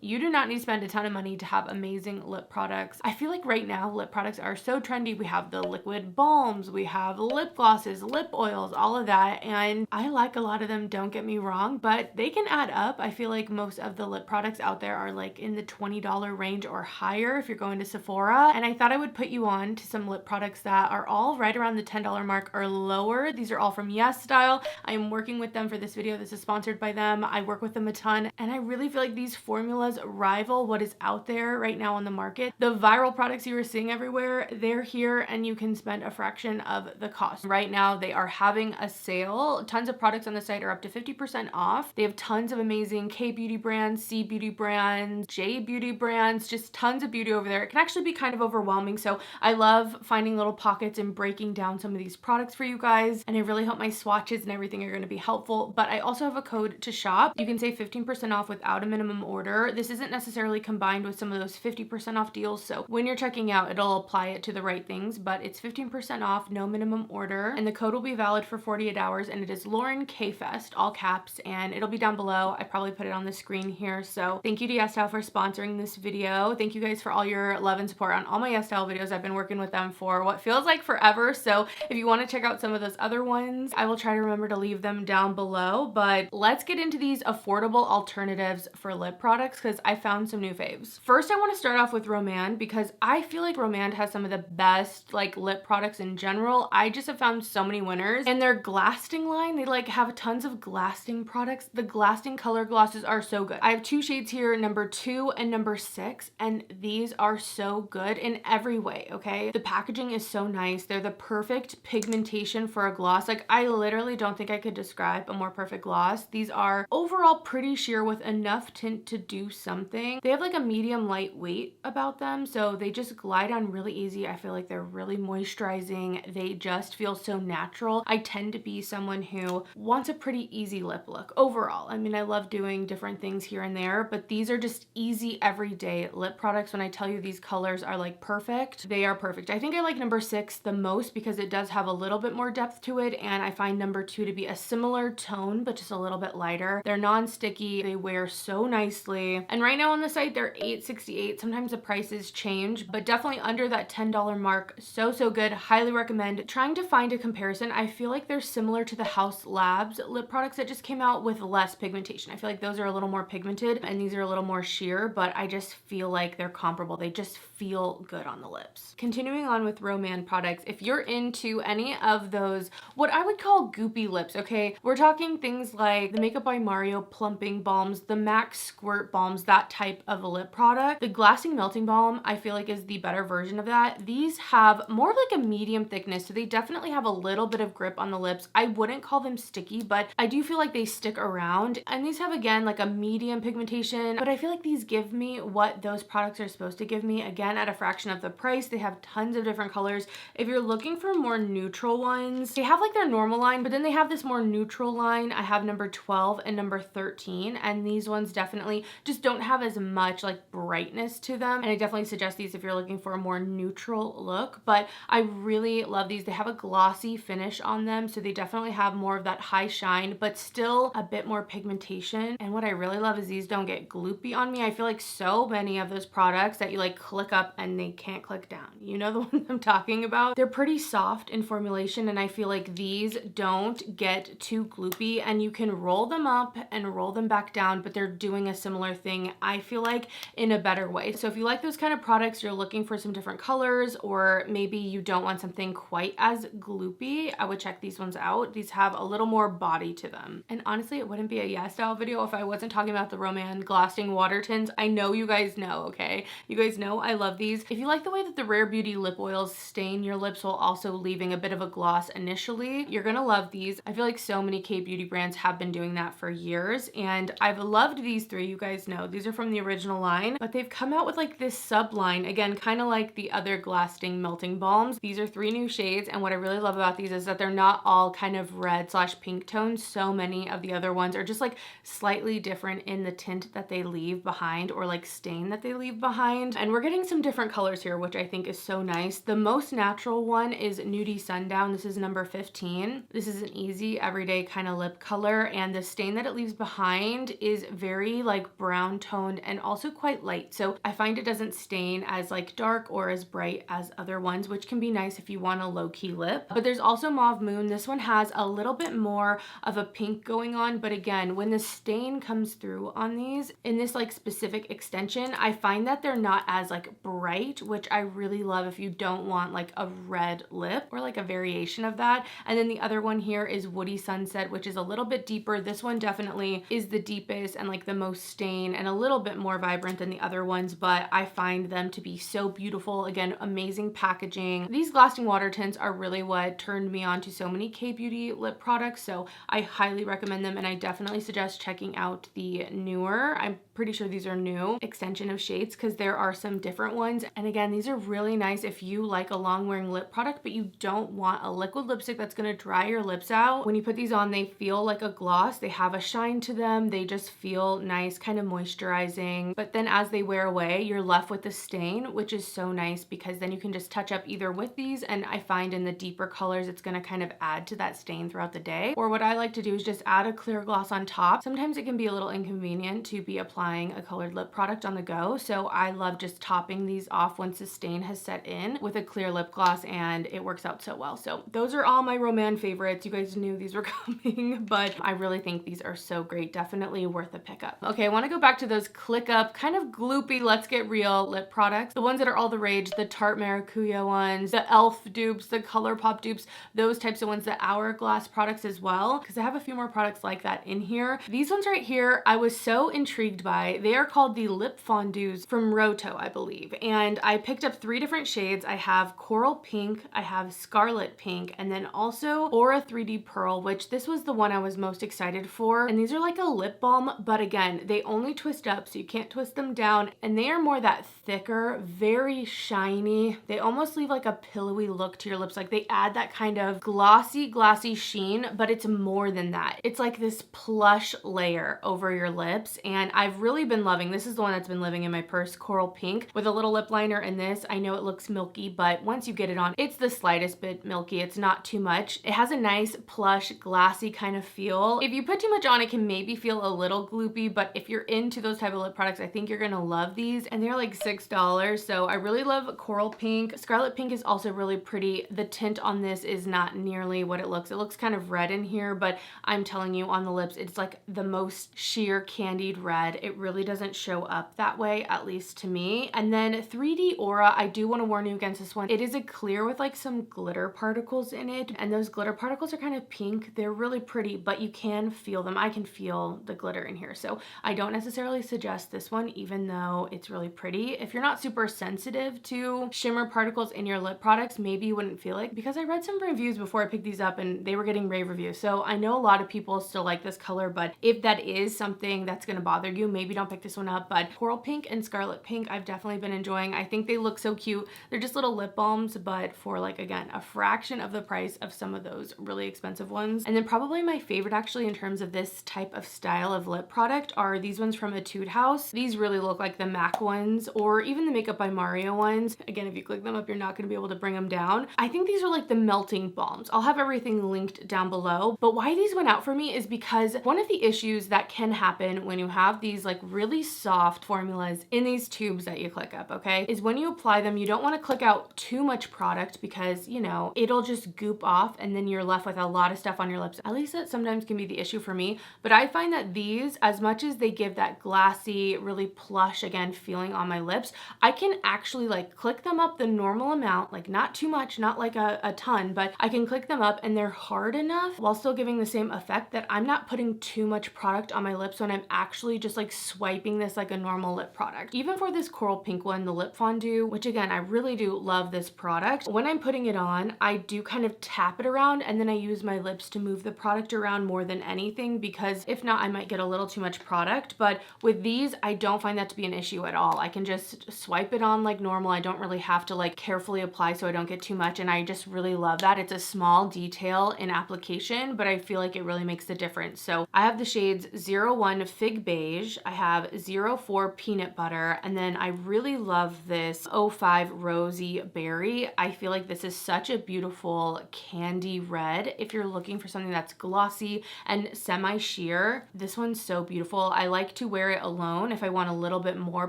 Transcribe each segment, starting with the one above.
you do not need to spend a ton of money to have amazing lip products. I feel like right now lip products are so trendy. We have the liquid balms, we have lip glosses, lip oils, all of that, and I like a lot of them, don't get me wrong, but they can add up. I feel like most of the lip products out there are like in the $20 range or higher if you're going to Sephora, and I thought I would put you on to some lip products that are all right around the $10 mark or lower. These are all from Yes Style. I am working with them for this video. This is sponsored by them. I work with them a ton, and I really feel like these formulas rival what is out there right now on the market. The viral products you are seeing everywhere, they're here and you can spend a fraction of the cost. Right now they are having a sale. Tons of products on the site are up to 50% off. They have tons of amazing K beauty brands, C beauty brands, J beauty brands, just tons of beauty over there. It can actually be kind of overwhelming, so I love finding little pockets and breaking down some of these products for you guys, and I really hope my swatches and everything are going to be helpful. But I also have a code to shop. You can save 15% off without a minimum order. This isn't necessarily combined with some of those 50% off deals, so when you're checking out it'll apply it to the right things, but it's 15% off, no minimum order, and the code will be valid for 48 hours, and it is Lauren K Fest, all caps, and it'll be down below. I probably put it on the screen here. So thank you to Yes Style for sponsoring this video. Thank you guys for all your love and support on all my Yes Style videos. I've been working with them for what feels like forever, so if you want to check out some of those other ones, I will try to remember to leave them down below. But let's get into these affordable alternatives for lip products because I found some new faves. First, I want to start off with Roman because I feel like Roman has some of the best like lip products in general. I just have found so many winners. And their Glasting line, they like have tons of Glasting products. The Glasting color glosses are so good. I have two shades here, number 2 and number 6, and these are so good in every way, okay? The packaging is so nice. They're the perfect pigmentation for a gloss. Like, I literally don't think I could describe a more perfect gloss. These are overall pretty sheer with enough tint to do something. They have like a medium light weight about them, so they just glide on really easy. I feel like they're really moisturizing. They just feel so natural. I tend to be someone who wants a pretty easy lip look overall. I mean, I love doing different things here and there, but these are just easy everyday lip products. When I tell you these colors are like perfect, they are perfect. I think I like number 6 the most because it does have a little bit more depth to it, and I find number 2 to be a similar tone but just a little bit lighter. They're non-sticky, they wear so nicely, and right now on the site they're $8.68. Sometimes the prices change, but definitely under that $10 mark. So good. Highly recommend trying to find a comparison. I feel like they're similar to the Haus Labs lip products that just came out with less pigmentation. I feel like those are a little more pigmented and these are a little more sheer, but I just feel like they're comparable. They just feel good on the lips. Continuing on with Roman products, if you're into any of those what I would call goopy lips, okay, we're talking things like the Makeup by Mario plumping balms, the MAC squirt balms, that type of a lip product. The Glasting melting balm I feel like is the better version of that. These have more of like a medium thickness, so they definitely have a little bit of grip on the lips. I wouldn't call them sticky, but I do feel like they stick around, and these have again like a medium pigmentation, but I feel like these give me what those products are supposed to give me, again at a fraction of the price. They have tons of different colors. If you're looking for more neutral ones, they have like their normal line, but then they have this more neutral line. I have number 12 and number 13, and these ones definitely just don't have as much like brightness to them, and I definitely suggest these if you're looking for a more neutral look. But I really love these. They have a glossy finish on them, so they definitely have more of that high shine but still a bit more pigmentation. And what I really love is these don't get gloopy on me. I feel like so many of those products that you like click up and they can't click down, you know the ones I'm talking about. They're pretty soft in formulation, and I feel like these don't get too gloopy, and you can roll them up and roll them back down, but they're doing a similar thing, I feel like, in a better way. So if you like those kind of products, you're looking for some different colors, or maybe you don't want something quite as gloopy, I would check these ones out. These have a little more body to them. And honestly, it wouldn't be a Yes Style video if I wasn't talking about the Roman Glasting water tints. I know you guys know, okay? You guys know I love these. If you like the way that the Rare Beauty lip oils stain your lips while also leaving a bit of a gloss initially, you're gonna love these. I feel like so many K-beauty brands have been doing that for years, and I've loved these 3. You guys know these are from the original line, but they've come out with like this sub line, again, kind of like the other Glasting melting balms. These are 3 new shades, and what I really love about these is that they're not all kind of red/pink tones. So many of the other ones are just like slightly different in the tint that they leave behind, or like stain that they leave behind, and we're getting some different colors here, which I think is so nice. The most natural one is Nudy Sundown. This is number 15. This is an easy everyday kind of lip color, and the stain that it leaves behind is very like brown brown toned and also quite light. So I find it doesn't stain as like dark or as bright as other ones, which can be nice if you want a low-key lip. But there's also Mauve Moon. This one has a little bit more of a pink going on, but again, when the stain comes through on these in this like specific extension, I find that they're not as like bright, which I really love if you don't want like a red lip or like a variation of that. And then the other one here is Woody Sunset, which is a little bit deeper. This one definitely is the deepest and like the most stain and a little bit more vibrant than the other ones, but I find them to be so beautiful. Again, amazing packaging. These Glasting water tints are really what turned me on to so many K-beauty lip products, so I highly recommend them, and I definitely suggest checking out the newer, I'm pretty sure these are new, extension of shades, because there are some different ones. And again, these are really nice if you like a long wearing lip product but you don't want a liquid lipstick that's going to dry your lips out. When you put these on, they feel like a gloss. They have a shine to them. They just feel nice, kind of moisturizing, but then as they wear away, you're left with the stain, which is so nice because then you can just touch up either with these, and I find in the deeper colors it's going to kind of add to that stain throughout the day. Or what I like to do is just add a clear gloss on top. Sometimes it can be a little inconvenient to be applying a colored lip product on the go, so I love just topping these off once the stain has set in with a clear lip gloss, and it works out so well. So those are all my Roman favorites. You guys knew these were coming, but I really think these are so great. Definitely worth a pickup. Okay, I want to go back to those click up, kind of gloopy, let's get real lip products. The ones that are all the rage, the Tarte Maracuja ones, the e.l.f. dupes, the ColourPop dupes, those types of ones, the Hourglass products as well, because I have a few more products like that in here. These ones right here, I was so intrigued by. They are called the Lip Fondues from Rohto, I believe, and I picked up 3 different shades. I have Coral Pink, I have Scarlet Pink, and then also Aura 3D Pearl, which this was the one I was most excited for. And these are like a lip balm, but again, they only twist up, so you can't twist them down, and they are more that thicker, very shiny. They almost leave like a pillowy look to your lips. Like they add that kind of glossy sheen, but it's more than that. It's like this plush layer over your lips, and I've really been loving, this is the one that's been living in my purse, Coral Pink, with a little lip liner in this. I know it looks milky, but once you get it on, it's the slightest bit milky. It's not too much. It has a nice plush glassy kind of feel. If you put too much on, it can maybe feel a little gloopy, but if you're into those type of lip products, I think you're gonna love these, and they're like $6, so I really love Coral Pink. Scarlet Pink is also really pretty. The tint on this is not nearly what it looks. It looks kind of red in here, but I'm telling you, on the lips, it's like the most sheer candied red. It really doesn't show up that way, at least to me. And then 3D Aura, I do want to warn you against this one. It is a clear with like some glitter particles in it, and those glitter particles are kind of pink. They're really pretty, but you can feel them. I can feel the glitter in here, so I don't necessarily suggest this one, even though it's really pretty. If you're not super sensitive to shimmer particles in your lip products, maybe you wouldn't feel it, because I read some reviews before I picked these up and they were getting rave reviews. So I know a lot of people still like this color, but if that is something that's going to bother you, maybe don't pick this one up. But Coral Pink and Scarlet Pink, I've definitely been enjoying. I think they look so cute. They're just little lip balms, but for like, again, a fraction of the price of some of those really expensive ones. And then probably my favorite actually in terms of this type of style of lip product are these ones from Etude House. These really look like the MAC ones, or even the Makeup by Mario ones. Again, if you click them up, you're not going to be able to bring them down. I think these are like the melting balms. I'll have everything linked down below. But why these went out for me is because one of the issues that can happen when you have these like really soft formulas in these tubes that you click up, okay, is when you apply them, you don't want to click out too much product because, you know, it'll just goop off and then you're left with a lot of stuff on your lips. At least that sometimes can be the issue for me. But I find that these, as much as they give that glassy, really plush, again, feeling on my lips, I can actually like click them up the normal amount, like not too much, not like a ton, but I can click them up and they're hard enough while still giving the same effect that I'm not putting too much product on my lips when I'm actually just like swiping this like a normal lip product. Even for this Coral Pink one, the Lip Fondue, which again, I really do love this product. When I'm putting it on, I do kind of tap it around and then I use my lips to move the product around more than anything, because if not, I might get a little too much product. But with these, I don't find that to be an issue at all. I can just swipe it on like normal. I don't really have to like carefully apply so I don't get too much, and I just really love that. It's a small detail in application, but I feel like it really makes the difference. So I have the shades 01 Fig Beige, I have 04 Peanut Butter, and then I really love this 05 Rosy Berry. I feel like this is such a beautiful candy red if you're looking for something that's glossy and semi-sheer. This one's so beautiful. I like to wear it alone if I want a little bit more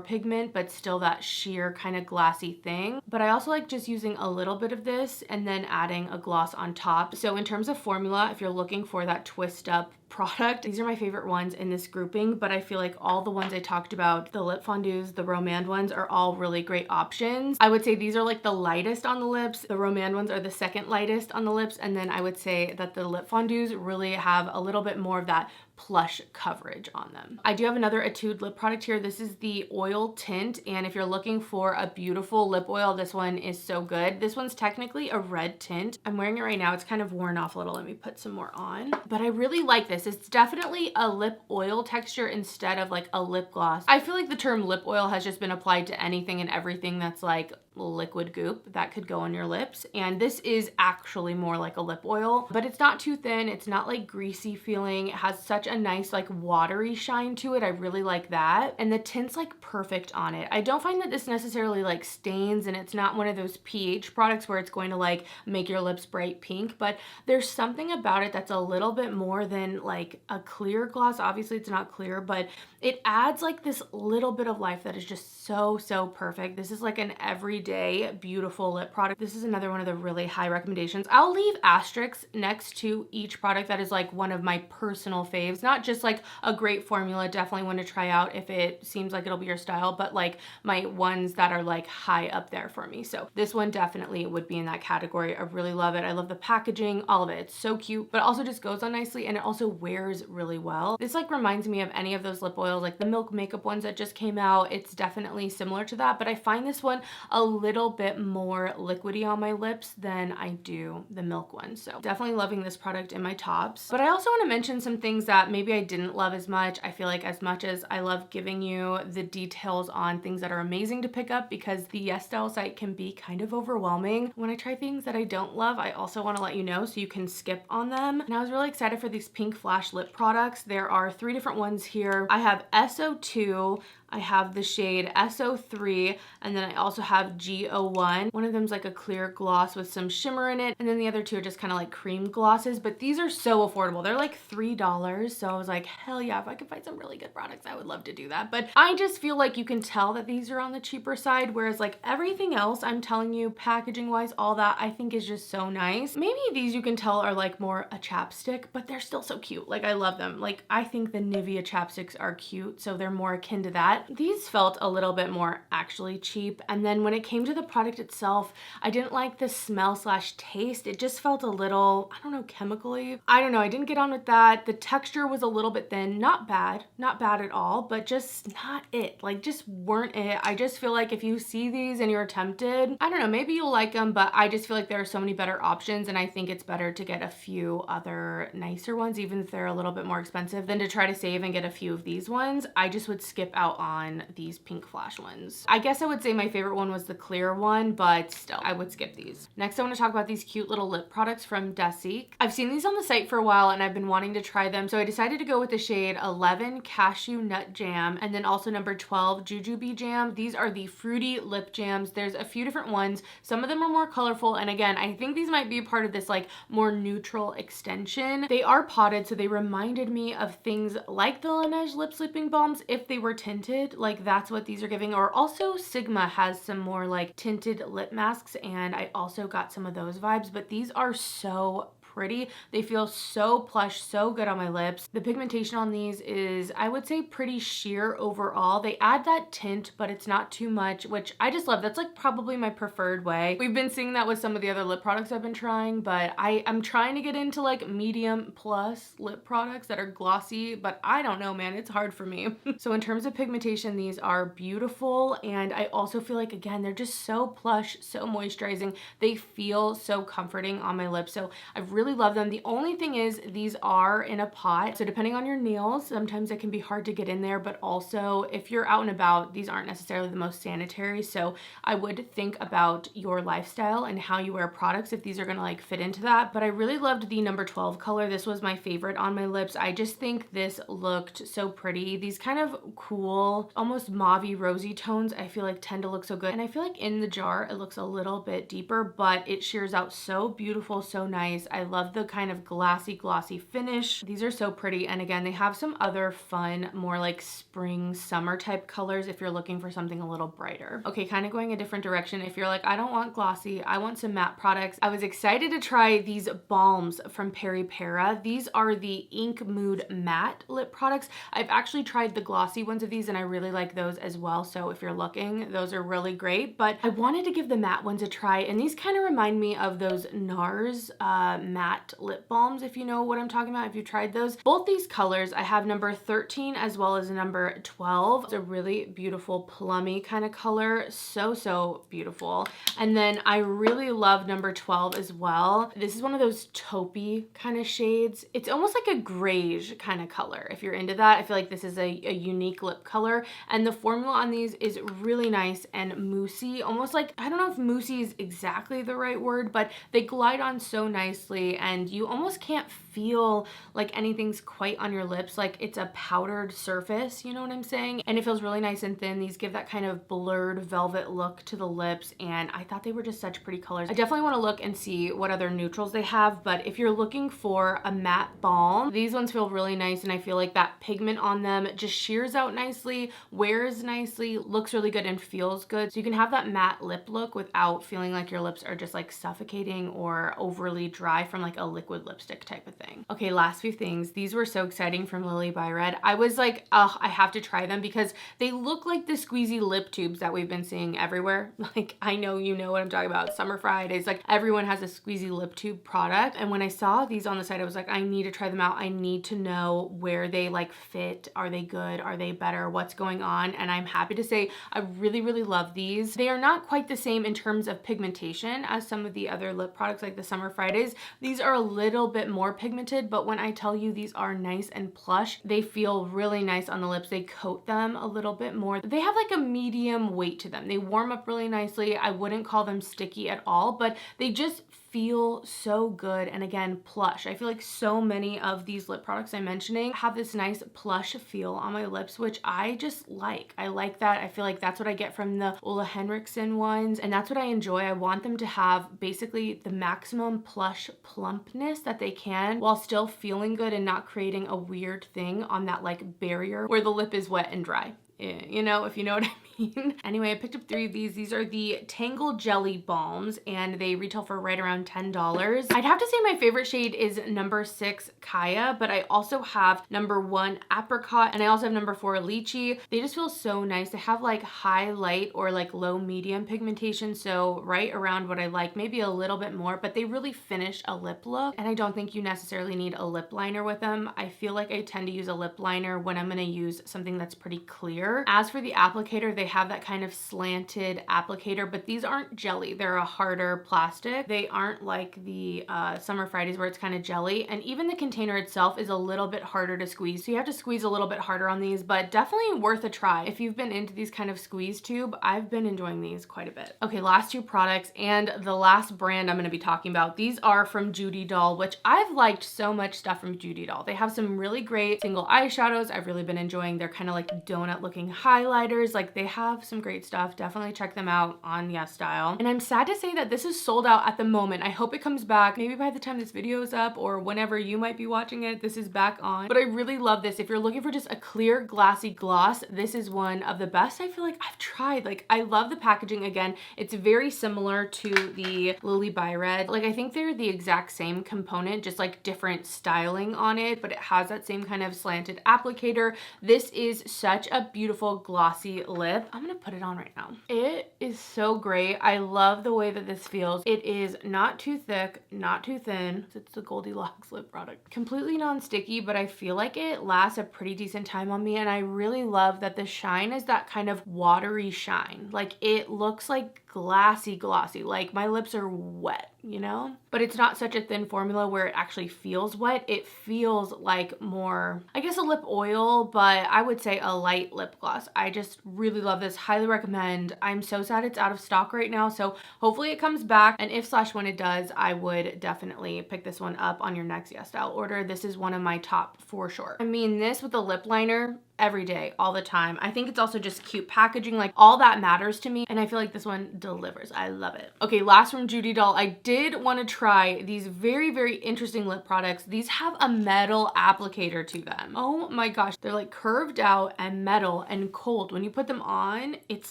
pigment, but still that sheer kind of glassy thing. But I also like just using a little bit of this and then adding a gloss on top. So in terms of formula, if you're looking for that twist up product, these are my favorite ones in this grouping, but I feel like all the ones I talked about, the lip fondues, the romand ones, are all really great options. I would say these are like the lightest on the lips. The romand ones are the second lightest on the lips, and then I would say that the lip fondues really have a little bit more of that plush coverage on them. I do have another Etude lip product here. This is the oil tint, and if you're looking for a beautiful lip oil, this one is so good. This one's technically a red tint. I'm wearing it right now. It's kind of worn off a little. Let me put some more on. But I really like this. It's definitely a lip oil texture instead of like a lip gloss. I feel like the term lip oil has just been applied to anything and everything that's like liquid goop that could go on your lips, and this is actually more like a lip oil, but it's not too thin. It's not like greasy feeling. It has such a nice like watery shine to it. I really like that, and the tint's like perfect on it. I don't find that this necessarily like stains, and it's not one of those pH products where it's going to like make your lips bright pink, but there's something about it that's a little bit more than like a clear gloss. Obviously it's not clear, but it adds like this little bit of life that is just so perfect. This is like an everyday beautiful lip product. This is another one of the really high recommendations. I'll leave asterisks next to each product that is like one of my personal faves, not just like a great formula, definitely want to try out if it seems like it'll be your style, but like my ones that are like high up there for me. So this one definitely would be in that category. I really love it. I love the packaging, all of it. It's so cute, but also just goes on nicely, and it also wears really well. This like reminds me of any of those lip oils, like the Milk Makeup ones that just came out. It's definitely similar to that, but I find this one a little bit more liquidy on my lips than I do the Milk one. So definitely loving this product in my tops. But I also want to mention some things that maybe I didn't love as much. I feel like as much as I love giving you the details on things that are amazing to pick up, because the YesStyle site can be kind of overwhelming. When I try things that I don't love, I also want to let you know so you can skip on them. And I was really excited for these PinkFlash lip products. There are 3 different ones here. I have S02, I have the shade S03, and then I also have G01. One of them's like a clear gloss with some shimmer in it, and then the other 2 are just kind of like cream glosses, but these are so affordable. They're like $3, so I was like, hell yeah, if I could find some really good products, I would love to do that. But I just feel like you can tell that these are on the cheaper side, whereas like everything else, I'm telling you, packaging wise, all that I think is just so nice. Maybe these you can tell are like more a chapstick, but they're still so cute. Like I love them. Like I think the Nivea chapsticks are cute, so they're more akin to that. These felt a little bit more actually cheap. And then when it came to the product itself, I didn't like the smell / taste. It just felt a little, I don't know, chemically. I don't know. I didn't get on with that. The texture was a little bit thin. Not bad at all, but just not it. Like just weren't it. I just feel like if you see these and you're tempted, I don't know, maybe you'll like them, but I just feel like there are so many better options, and I think it's better to get a few other nicer ones, even if they're a little bit more expensive, than to try to save and get a few of these ones. I just would skip out on these PinkFlash ones. I guess I would say my favorite one was the clear one, but still, I would skip these. Next, I want to talk about these cute little lip products from Dasique. I've seen these on the site for a while, and I've been wanting to try them, so I decided to go with the shade 11 Cashew Nut Jam, and then also number 12 Jujube Jam. These are the fruity lip jams. There's a few different ones. Some of them are more colorful, and again, I think these might be part of this like more neutral extension. They are potted, so they reminded me of things like the Laneige lip sleeping balms if they were tinted. Like that's what these are giving. Or also Sigma has some more like tinted lip masks, and I also got some of those vibes, but these are so pretty. They feel so plush, so good on my lips. The pigmentation on these is, I would say, pretty sheer overall. They add that tint, but it's not too much, which I just love. That's like probably my preferred way. We've been seeing that with some of the other lip products I've been trying, but I'm trying to get into like medium plus lip products that are glossy, but I don't know, man, it's hard for me. So in terms of pigmentation, these are beautiful, and I also feel like, again, they're just so plush, so moisturizing. They feel so comforting on my lips. So I've really really love them. The only thing is these are in a pot, so depending on your nails, sometimes it can be hard to get in there, but also if you're out and about, these aren't necessarily the most sanitary, so I would think about your lifestyle and how you wear products if these are gonna like fit into that. But I really loved the number 12 color. This was my favorite on my lips. I just think this looked so pretty. These kind of cool, almost mauvey rosy tones I feel like tend to look so good, and I feel like in the jar it looks a little bit deeper, but it shears out so beautiful, so nice. I love the kind of glossy finish. These are so pretty, and again, they have some other fun, more like spring, summer type colors if you're looking for something a little brighter. Okay, kind of going a different direction. If you're like, I don't want glossy, I want some matte products, I was excited to try these balms from PeriPera. These are the Ink Mood matte lip products. I've actually tried the glossy ones of these and I really like those as well, so if you're looking, those are really great, but I wanted to give the matte ones a try, and these kind of remind me of those NARS matte lip balms, if you know what I'm talking about, if you tried those. Both these colors, I have number 13 as well as number 12. It's a really beautiful plummy kind of color, so beautiful. And then I really love number 12 as well. This is one of those taupey kind of shades. It's almost like a grayish kind of color. If you're into that, I feel like this is a unique lip color, and the formula on these is really nice and moussey, almost like, I don't know if moussey is exactly the right word, but they glide on so nicely and you almost can't feel like anything's quite on your lips, like it's a powdered surface, you know what I'm saying? And it feels really nice and thin. These give that kind of blurred velvet look to the lips, and I thought they were just such pretty colors. I definitely want to look and see what other neutrals they have, but if you're looking for a matte balm, these ones feel really nice, and I feel like that pigment on them just shears out nicely, wears nicely, looks really good, and feels good. So you can have that matte lip look without feeling like your lips are just like suffocating or overly dry from like a liquid lipstick type of thing. Okay, last few things. These were so exciting from Lilybyred. I was like, oh, I have to try them because they look like the squeezy lip tubes that we've been seeing everywhere. Like, I know you know what I'm talking about. Summer Fridays, like everyone has a squeezy lip tube product. And when I saw these on the site, I was like, I need to try them out. I need to know where they like fit. Are they good? Are they better? What's going on? And I'm happy to say I really love these. They are not quite the same in terms of pigmentation as some of the other lip products like the Summer Fridays. These are a little bit more pigmented, but when I tell you these are nice and plush, they feel really nice on the lips. They coat them a little bit more. They have like a medium weight to them. They warm up really nicely. I wouldn't call them sticky at all, but they just feel so good, and again, plush. I feel like so many of these lip products I'm mentioning have this nice plush feel on my lips, which I just like. I like that. I feel like that's what I get from the Ole Henriksen ones, and that's what I enjoy. I want them to have basically the maximum plush plumpness that they can while still feeling good and not creating a weird thing on that like barrier where the lip is wet and dry. You know, if you know what I mean. Anyway, I picked up 3 of these. These are the Tangle Jelly Balms, and they retail for right around $10. I'd have to say my favorite shade is number 6 Kaya, but I also have number 1 Apricot, and I also have number 4 Lychee. They just feel so nice. They have like high light or like low medium pigmentation, so right around what I like, maybe a little bit more, but they really finish a lip look, and I don't think you necessarily need a lip liner with them. I feel like I tend to use a lip liner when I'm gonna use something that's pretty clear. As for the applicator, they have that kind of slanted applicator, but these aren't jelly. They're a harder plastic. They aren't like the Summer Fridays where it's kind of jelly, and even the container itself is a little bit harder to squeeze, so you have to squeeze a little bit harder on these, but definitely worth a try. If you've been into these kind of squeeze tube, I've been enjoying these quite a bit. Okay, last 2 products, and the last brand I'm going to be talking about. These are from Judydoll, which I've liked so much stuff from Judydoll. They have some really great single eyeshadows I've really been enjoying. They're kind of like donut looking highlighters. Like, they have some great stuff. Definitely check them out on YesStyle. And I'm sad to say that this is sold out at the moment. I hope it comes back maybe by the time this video is up or whenever you might be watching it, this is back on. But I really love this. If you're looking for just a clear glassy gloss, this is one of the best I feel like I've tried. Like, I love the packaging. Again, it's very similar to the Lilybyred. Like, I think they're the exact same component, just like different styling on it, but it has that same kind of slanted applicator. This is such a beautiful glossy lip. I'm gonna put it on right now. It is so great. I love the way that this feels. It is not too thick, not too thin. It's the Goldilocks lip product. Completely non-sticky, but I feel like it lasts a pretty decent time on me, and I really love that the shine is that kind of watery shine. Like, it looks like glossy, like my lips are wet. you know? But it's not such a thin formula where it actually feels wet. It feels like more, I guess, a lip oil, but I would say a light lip gloss. I just really love this. Highly recommend. I'm so sad it's out of stock right now, so hopefully it comes back. And if / when it does, I would definitely pick this one up on your next YesStyle order. This is one of my top for sure. I mean, this with a lip liner, every day, all the time. I think it's also just cute packaging. Like, all that matters to me, and I feel like this one delivers. I love it. Okay, last from Judydoll. I did want to try these very, very interesting lip products. These have a metal applicator to them. Oh my gosh, they're like curved out and metal and cold. When you put them on, it's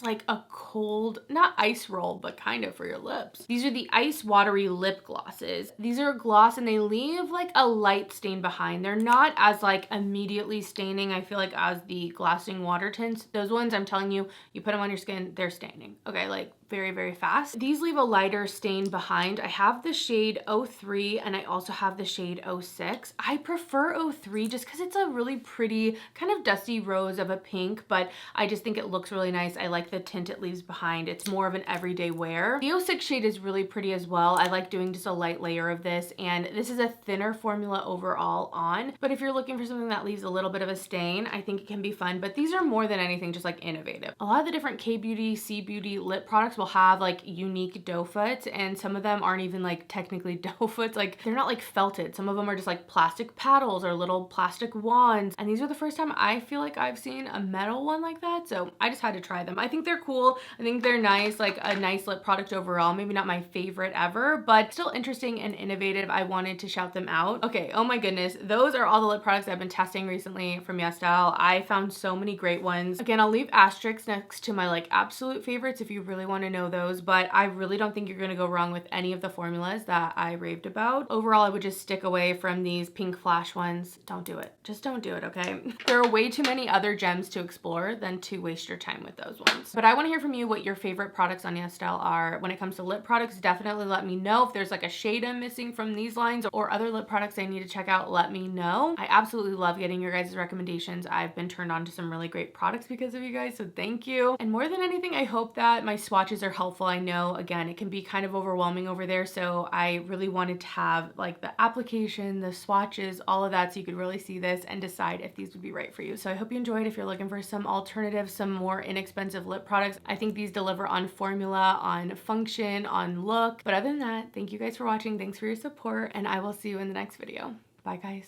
like a cold, not ice roll, but kind of for your lips. These are the Ice Watery lip glosses. These are a gloss and they leave like a light stain behind. They're not as like immediately staining, I feel like, as the Glasting water tints. Those ones, I'm telling you, you put them on your skin, they're staining. Okay, like very, very fast. These leave a lighter stain behind. I have the shade 03 and I also have the shade 06. I prefer 03 just because it's a really pretty kind of dusty rose of a pink, but I just think it looks really nice. I like the tint it leaves behind. It's more of an everyday wear. The 06 shade is really pretty as well. I like doing just a light layer of this, and this is a thinner formula overall on, but if you're looking for something that leaves a little bit of a stain, I think it can be fun. But these are more than anything just like innovative. A lot of the different K-Beauty, C-Beauty lip products will have like unique doe foots, and some of them aren't even like technically doe foots. Like, they're not like felted. Some of them are just like plastic paddles or little plastic wands, and these are the first time I feel like I've seen a metal one like that, so I just had to try them. I think they're cool. I think they're nice, like a nice lip product overall. Maybe not my favorite ever, but still interesting and innovative. I wanted to shout them out. Okay, oh my goodness, those are all the lip products I've been testing recently from YesStyle. I found so many great ones. Again, I'll leave asterisks next to my like absolute favorites if you really want to know those, but I really don't think you're gonna go wrong with any of the formulas that I raved about. Overall, I would just stick away from these PinkFlash ones. Don't do it. Just don't do it, okay? There are way too many other gems to explore than to waste your time with those ones. But I want to hear from you what your favorite products on YesStyle are. When it comes to lip products, definitely let me know. If there's like a shade I'm missing from these lines or other lip products I need to check out, let me know. I absolutely love getting your guys' recommendations. I've been turned on to some really great products because of you guys, so thank you. And more than anything, I hope that my swatches are helpful. I know, again, it can be kind of overwhelming over there, so I really wanted to have like the application, the swatches, all of that, so you could really see this and decide if these would be right for you. So I hope you enjoyed. If you're looking for some alternatives, some more inexpensive lip products, I think these deliver on formula, on function, on look. But other than that, thank you guys for watching. Thanks for your support, and I will see you in the next video. Bye, guys.